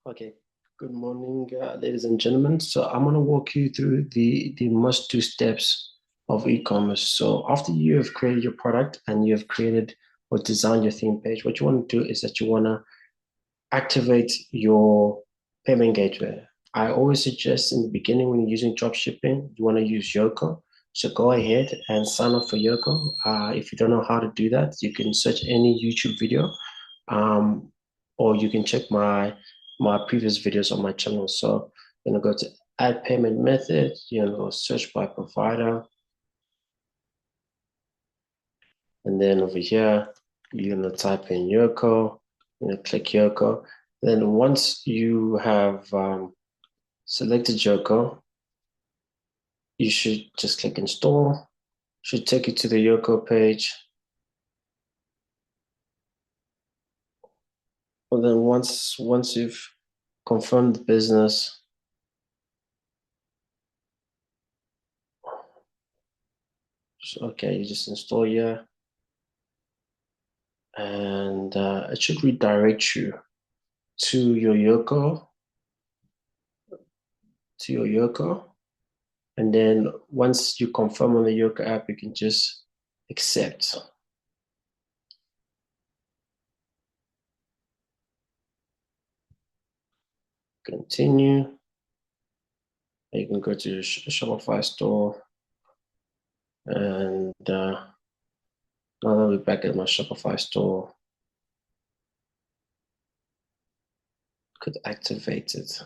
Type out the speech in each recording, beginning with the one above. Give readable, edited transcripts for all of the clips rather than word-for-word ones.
Okay, good morning, ladies and gentlemen. So I'm going to walk you through the must-do steps of e-commerce. So after you have created your product and you have created or designed your theme page, what you want to do is that you want to activate your payment gateway. I always suggest in the beginning when you're using drop shipping, you want to use Yoko. So go ahead and sign up for Yoko. If you don't know how to do that, you can search any YouTube video, um, or you can check my previous videos on my channel. So you're gonna go to add payment method, you're gonna go search by provider, and then over here, you're gonna type in Yoko, you're gonna click Yoko. Then once you have selected Yoko, you should just click install. Should take you to the Yoko page. And then once you've confirmed the business, okay, you just install here, and it should redirect you to your Yoko, and then once you confirm on the Yoko app, you can just accept. Continue. You can go to your Shopify store, and now that we're back at my Shopify store, could activate it.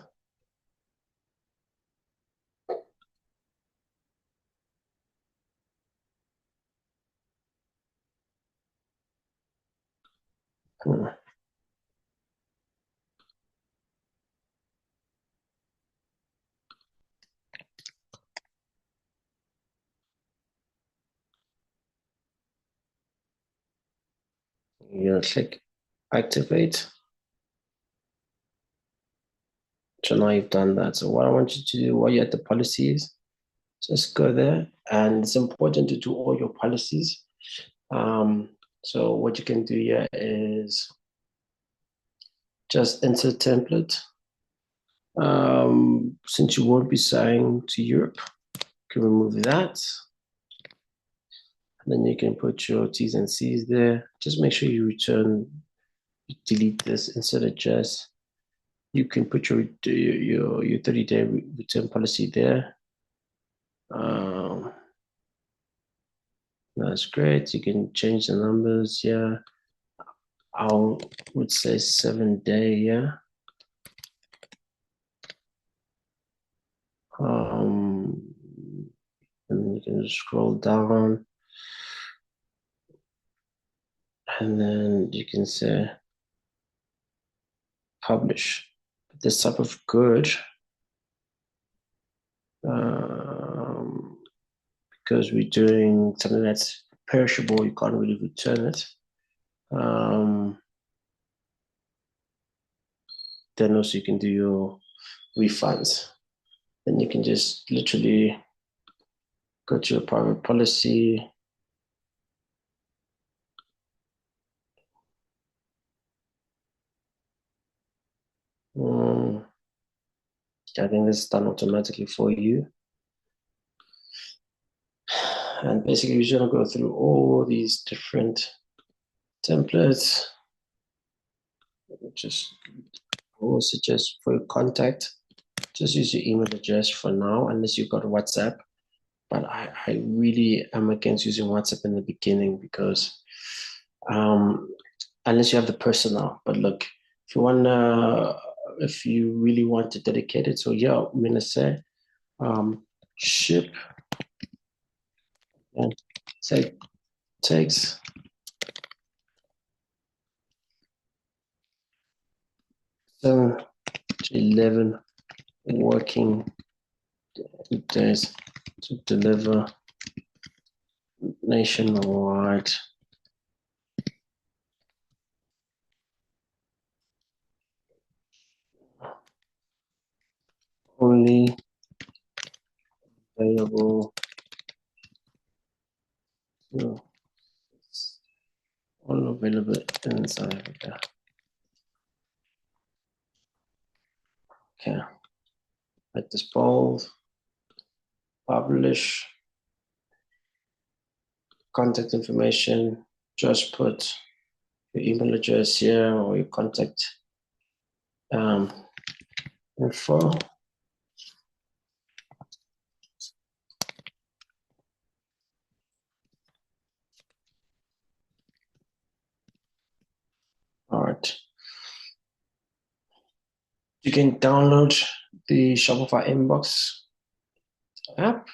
You're gonna click activate. So now you've done that. So what I want you to do while you're at the policies, just go there, and it's important to do all your policies. So what you can do here is just enter template. Since you won't be selling to Europe, you can remove that. And then you can put your T's and C's there. Just make sure you delete this instead of just, you can put your 30-day return policy there. That's great. You can change the numbers. Yeah, I would say 7-day. Yeah. And you can scroll down, and then you can say publish. This type of good, because we're doing something that's perishable, you can't really return it. Then also you can do your refunds. Then you can just literally go to your private policy. I think this is done automatically for you. And basically, you're just gonna go through all these different templates. Just always suggest for your contact, just use your email address for now, unless you've got WhatsApp. But I really am against using WhatsApp in the beginning because unless you have the personal. But look, if you really want to dedicate it, so yeah, I'm gonna say ship and say takes 7 to 11 working days to deliver nationwide. Only available. No, it's all available in South Africa. Okay, make this bold, publish, contact information, just put your email address here or your contact info. All right. You can download the Shopify Inbox app.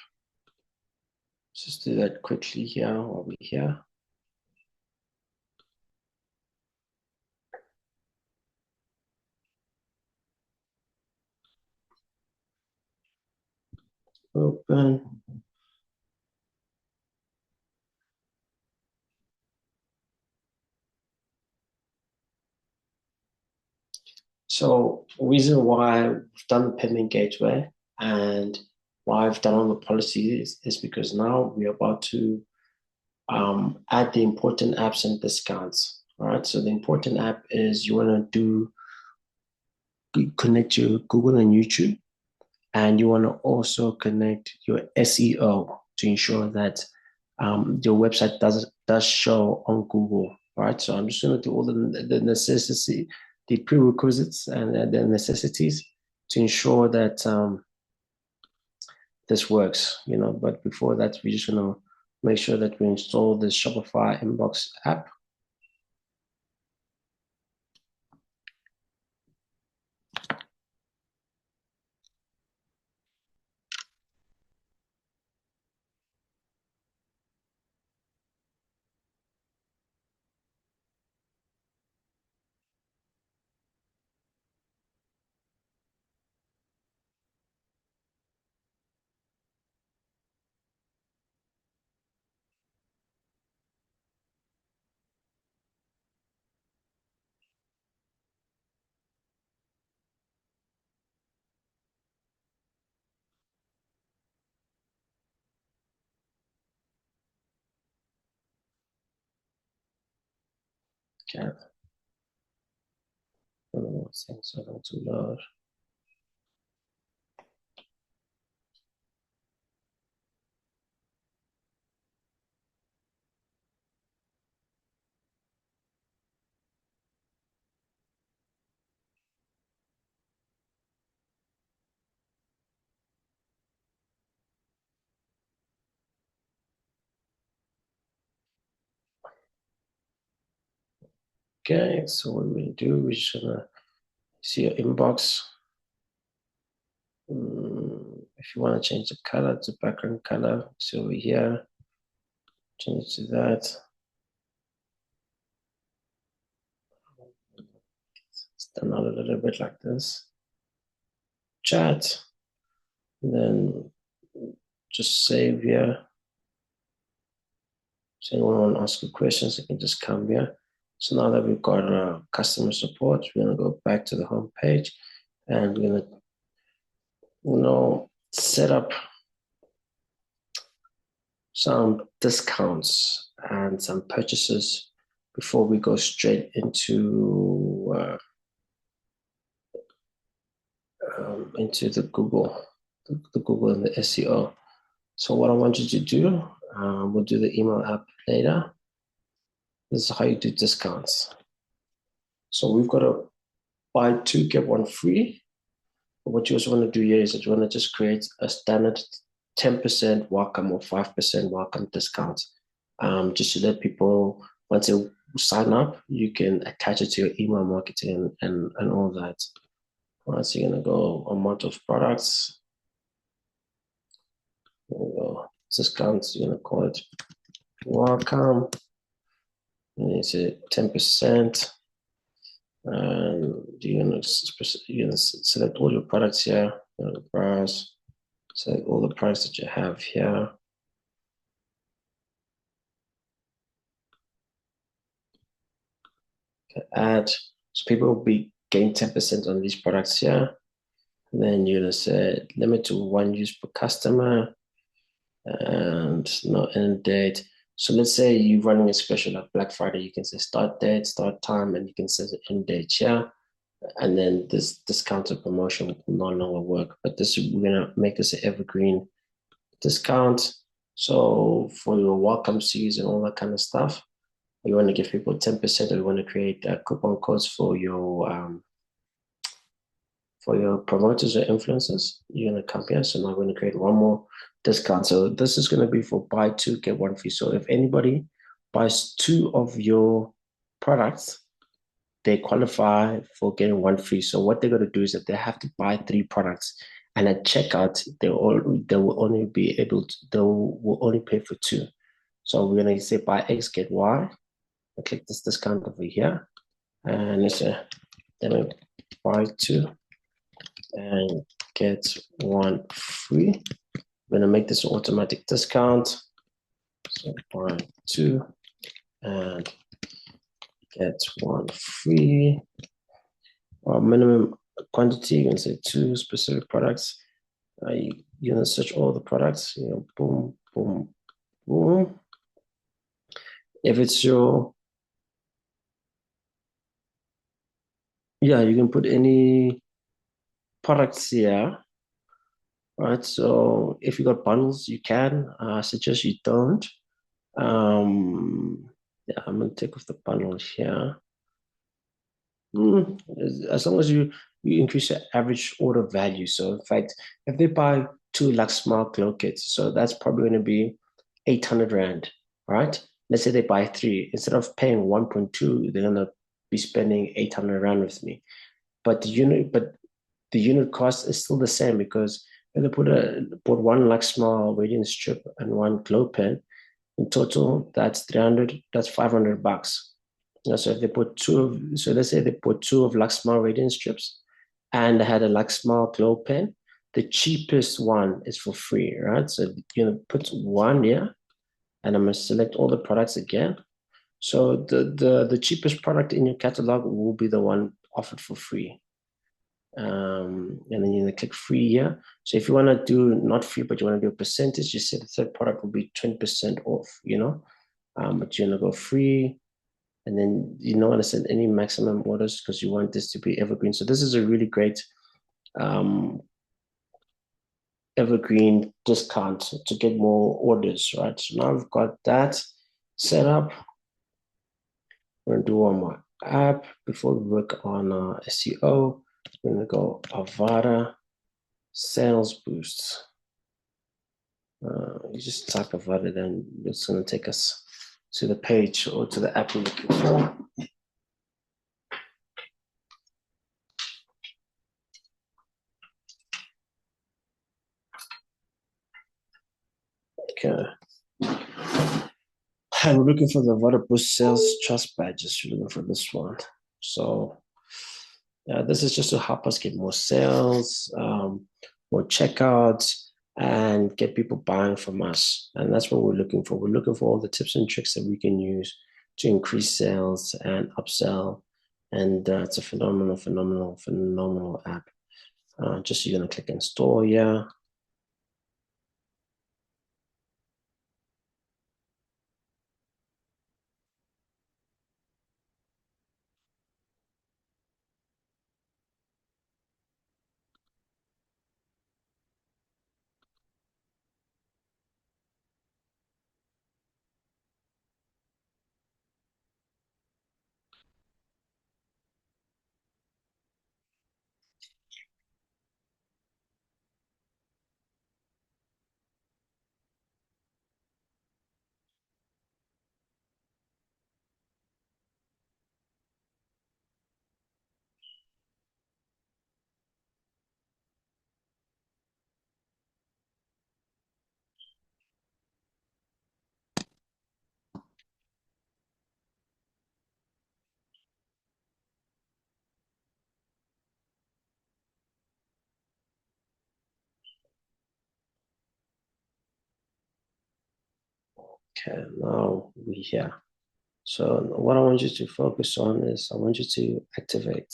Let's just do that quickly here while we're here. Open. So the reason why we've done the payment gateway and why I've done all the policies is because now we're about to add the important apps and discounts. All right. So the important app is you want to connect your Google and YouTube, and you want to also connect your SEO to ensure that your website does show on Google. All right. So I'm just going to do all the necessity, the prerequisites, and the necessities to ensure that this works. But before that, we're just going to make sure that we install the Shopify Inbox app. Okay. I don't know what's saying, so I don't too loud. Okay, so what we're gonna do, we're just gonna see your inbox. If you want to change the color to background color, so over here, change it to that. Stand out a little bit like this. Chat, and then just save here. So anyone want to ask you questions, you can just come here. So now that we've got customer support, we're gonna go back to the home page, and we're gonna, set up some discounts and some purchases before we go straight into the Google and the SEO. So what I want you to do, we'll do the email app later. This is how you do discounts. So we've got to buy 2, get 1 free. But what you also want to do here is that you want to just create a standard 10% welcome or 5% welcome discount. Just to let people, once they sign up, you can attach it to your email marketing and all that. So you're gonna go amount of products. Go discounts. You're gonna call it welcome. And you say 10%. And you're gonna select all your products here. You're gonna browse. Select all the products that you have here. Okay, add. So people will be getting 10% on these products here. And then you're gonna say limit to 1 use per customer and no end date. So let's say you're running a special like Black Friday, you can say start date, start time, and you can set the end date here. and then this discounted promotion will no longer work. But this we're gonna make this an evergreen discount. So for your welcome seas and all that kind of stuff, you want to give people 10%, or you want to create coupon codes for your promoters or influencers, you're going to come here. So now we're going to create one more discount. So this is going to be for buy two, get one free. So if anybody buys two of your products, they qualify for getting one free. So what they're going to do is that they have to buy three products. And at checkout, they will only be able to, they will only pay for two. So we're going to say buy X, get Y. I click this discount over here. And it's a, then buy two and get one free. We're gonna make this an automatic discount. So buy two and get one free. Our minimum quantity, you can say two specific products. You're gonna search all the products, boom, boom, boom. If it's your, yeah, you can put any products here. Right, so if you got bundles, you can. I suggest you don't. Yeah, I'm gonna take off the bundle here. As long as you increase your average order value. So in fact, if they buy two Lux Smart glow kits, so that's probably going to be 800 Rand, right? Let's say they buy three. Instead of paying 1.2, they're going to be spending 800 Rand with me. But the unit cost is still the same, because if they put one Lux Smart radiant strip and one glow pen, in total, that's 300, that's 500 bucks. So if they put so let's say they put two of Luxmar radiant strips and they had a Luxmar glow pen, the cheapest one is for free, right? So you're gonna put one here, and I'm gonna select all the products again. So the cheapest product in your catalog will be the one offered for free. And then you're gonna click free here. So if you want to do not free, but you want to do a percentage, you say the third product will be 20% off, but you're gonna go free, and then you don't want to send any maximum orders because you want this to be evergreen. So this is a really great um, evergreen discount to get more orders, right? So now we've got that set up. We're gonna do one more app before we work on SEO. We're gonna go Avada Sales Boost. You just type Avada, then it's gonna take us to the page or to the app we're looking for. Okay. And we're looking for the Avada Boost Sales Trust Badges. We're looking for this one. So yeah, this is just to help us get more sales, more checkouts, and get people buying from us. And that's what we're looking for. We're looking for all the tips and tricks that we can use to increase sales and upsell. And it's a phenomenal, phenomenal, phenomenal app. Just you're gonna click install, yeah. Okay, now we're here. So what I want you to focus on is I want you to activate.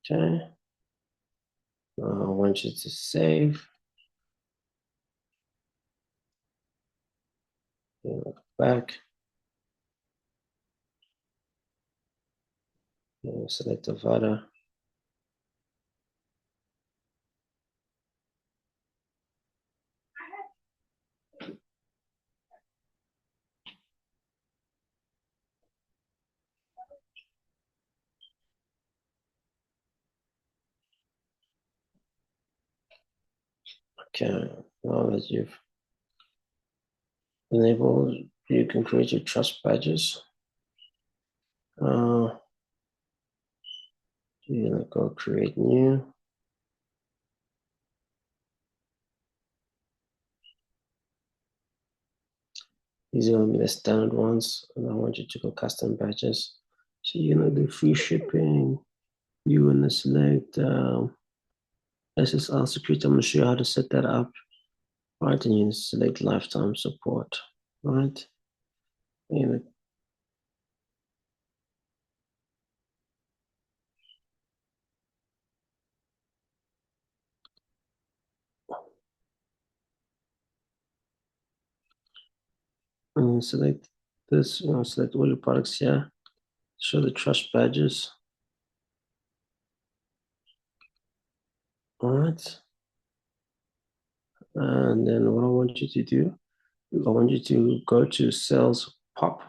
Okay. I want you to save. Back. Select the Avada. Okay. Now that you've enabled, you can create your trust badges. You're gonna go create new. These are gonna be the standard ones, and I want you to go custom badges. So you're gonna do free shipping. You're gonna select SSL security. I'm gonna show you how to set that up. Right, and you select lifetime support. Right, and select this. Select all your products here. Show the trust badges. All right, and then what I want you to do, I want you to go to sales pop.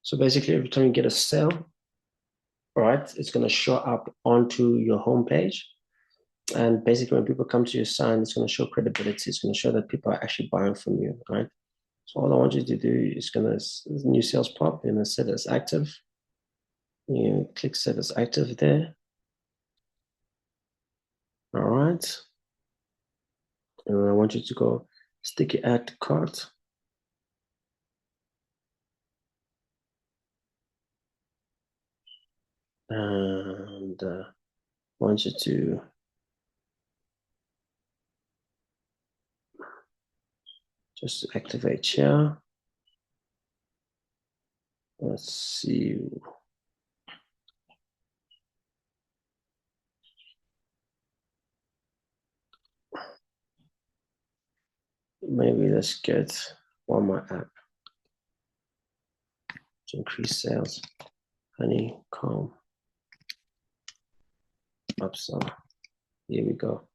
So basically, every time you get a sale, right, it's going to show up onto your homepage. And basically, when people come to your site, it's going to show credibility. It's going to show that people are actually buying from you, right? So all I want you to do is going to new sales pop, you're going to set it as active. You click set as active there. All right. And I want you to go stick it add to cart. And I want you to just activate here. Let's see. Maybe let's get one more app to increase sales. Honeycomb upsell. Here we go.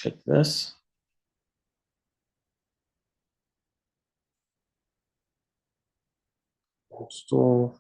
Click this. Install.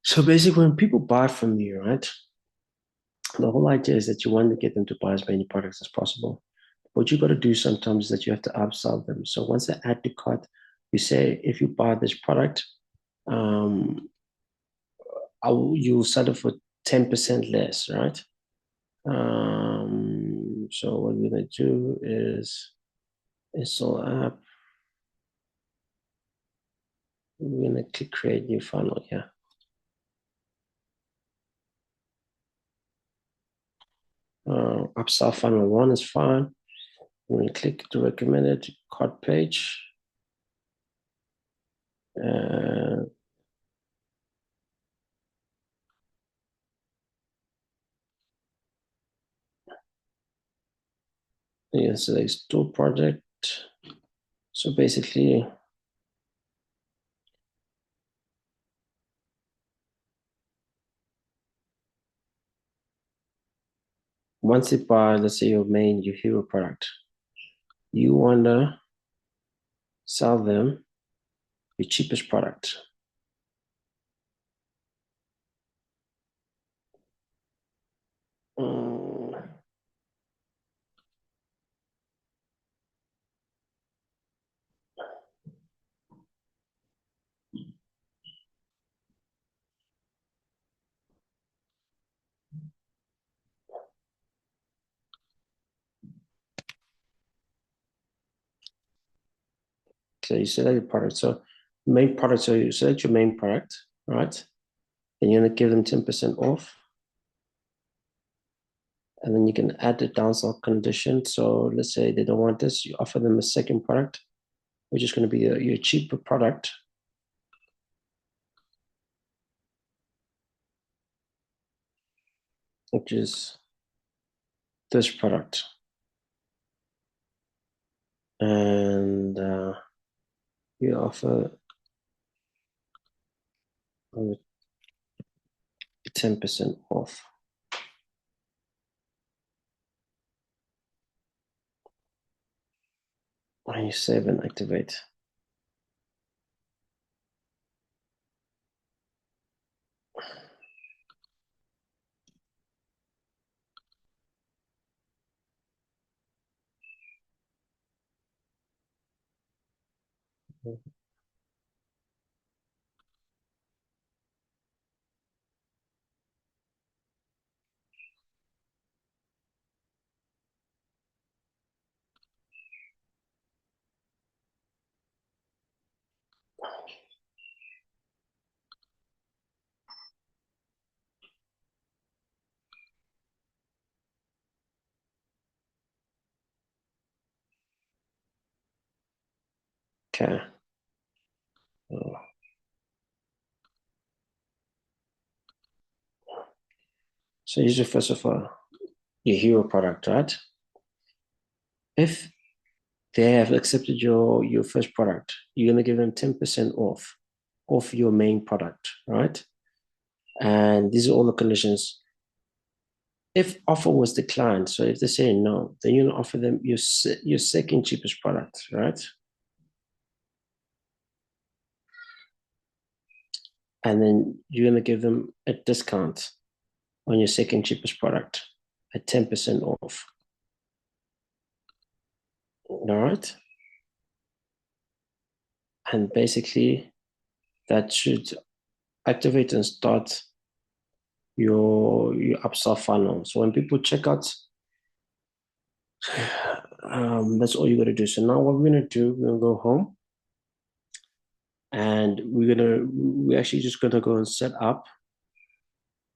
So basically, when people buy from you, right, the whole idea is that you want to get them to buy as many products as possible. What you got to do sometimes is that you have to upsell them. So once they add to cart, you say, if you buy this product, um, you'll sell it for 10% less, right? So what we're going to do is install app. We're going to click create new funnel here. Upsell funnel 1 is fine. We're going to click the recommended cart page. You can select store project. So basically, once they buy, let's say your hero product, you wanna sell them your cheapest product. So you select your product. So main product, so you select your main product, right? Then you're gonna give them 10% off. And then you can add the downsell condition. So let's say they don't want this, you offer them a second product, which is going to be your cheaper product. Which is this product. And you offer 10% off. And you save and activate. Okay. So usually first of all, your hero product, right? If they have accepted your first product, you're gonna give them 10% off your main product, right? And these are all the conditions. If offer was declined, so if they say no, then you're gonna offer them your second cheapest product, right? And then you're gonna give them a discount on your second cheapest product at 10% off. All right. And basically that should activate and start your upsell funnel. So when people check out, that's all you gotta do. So now what we're gonna do, we're gonna go home and we're actually just gonna go and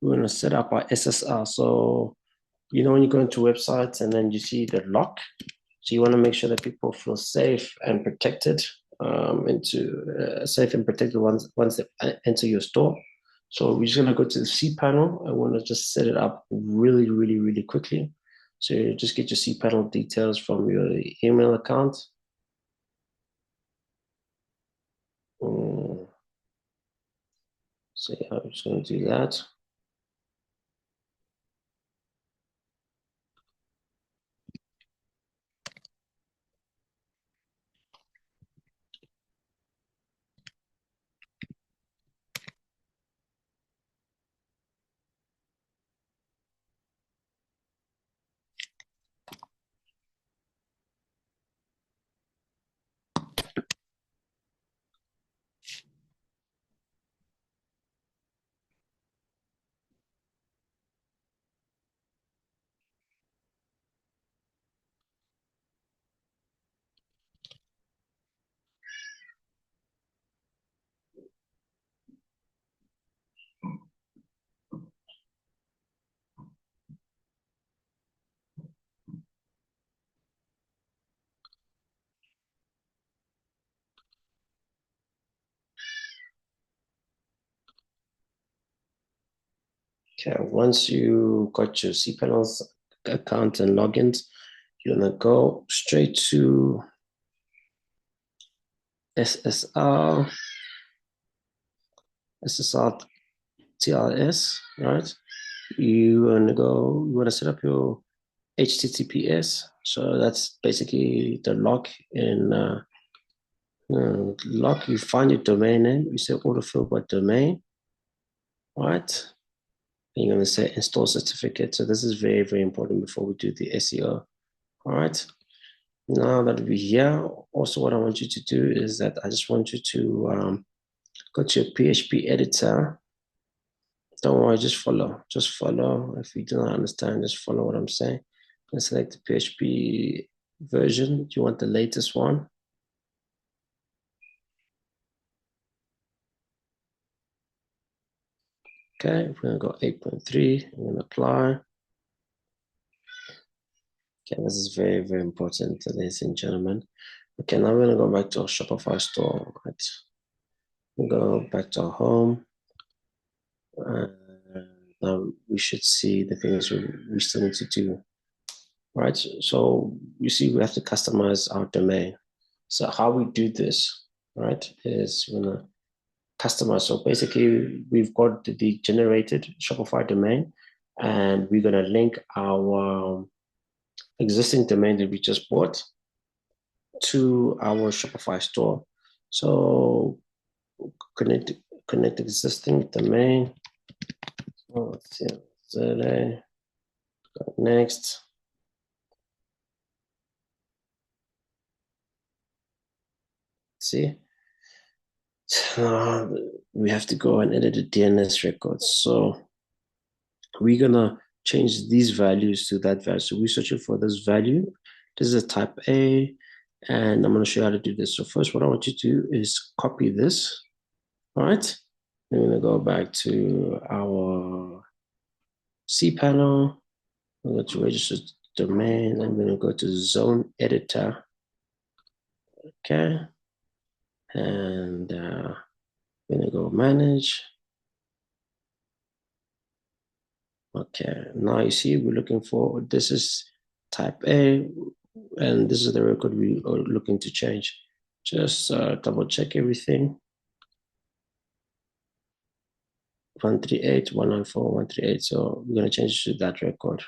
we're gonna set up our SSR. So you know when you go into websites and then you see the lock, so you want to make sure that people feel safe and protected, safe and protected once they enter your store. So we're just gonna go to the cPanel. I want to just set it up really, really, really quickly. So you just get your cPanel details from your email account. So yeah, I'm just gonna do that. Okay, once you got your cPanel's account and logins, you're gonna go straight to SSR, TLS, right? You wanna set up your HTTPS. So that's basically the lock in lock. You find your domain name. You say autofill by domain, right? And you're going to say install certificate. So this is very, very important before we do the SEO. All right. Now that we're here, also what I want you to do is that I just want you to go to your PHP editor. Don't worry, just follow. Just follow. If you do not understand, just follow what I'm saying. And select the PHP version. You want the latest one. Okay, we're going to go 8.3. I'm going to apply. Okay, this is very, very important, ladies and gentlemen. Okay, now we're going to go back to our Shopify store. Right? We'll go back to our home. Now we should see the things we still need to do. Right? So you see we have to customize our domain. So how we do this, right, is we're going to customize. So basically, we've got the generated Shopify domain, and we're going to link our existing domain that we just bought to our Shopify store. So connect existing domain. So let's see. Today. Next. See. We have to go and edit the DNS records. So we're gonna change these values to that value. So we're searching for this value. This is a type A, and I'm gonna show you how to do this. So first, what I want you to do is copy this. All right. I'm gonna go back to our cPanel. I'm going to register domain. I'm going to go to zone editor. Okay. And I'm going to go manage. Okay. Now you see we're looking for, this is type A, and this is the record we are looking to change. Just double check everything. 138.194.138. So we're going to change to that record.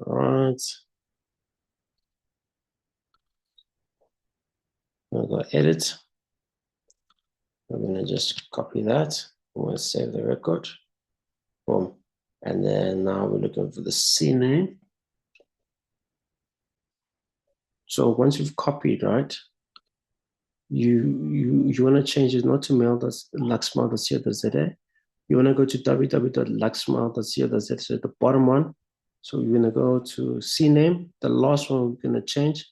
All right. I'm going to go edit. I'm going to just copy that. I'm going to save the record. Boom. And then now we're looking for the CNAME. So once you've copied, right, you want to change it not to mail.luxmail.co.za. You want to go to www.luxmail.co.za. So the bottom one. So you're going to go to CNAME. The last one we're going to change.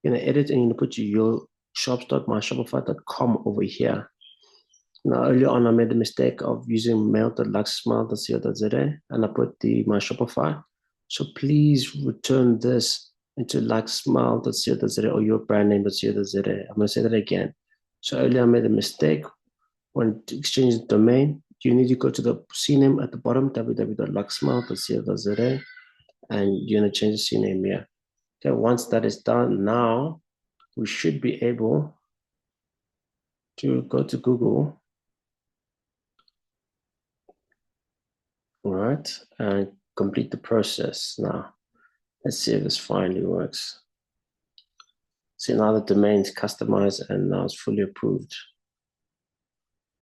You're going to edit and you're going to put your shops.myshopify.com over here. Now, earlier on, I made the mistake of using mail.luxmail.co.za and I put my Shopify. So please return this into luxmail.co.za or your brand name.co.za. I'm going to say that again. So earlier I made a mistake. When to exchange the domain, you need to go to the CNAME at the bottom, www.luxmail.co.za, and you're going to change the CNAME here. Okay, once that is done, now we should be able to go to Google. All right, and complete the process. Now, let's see if this finally works. See, now the domain is customized and now it's fully approved.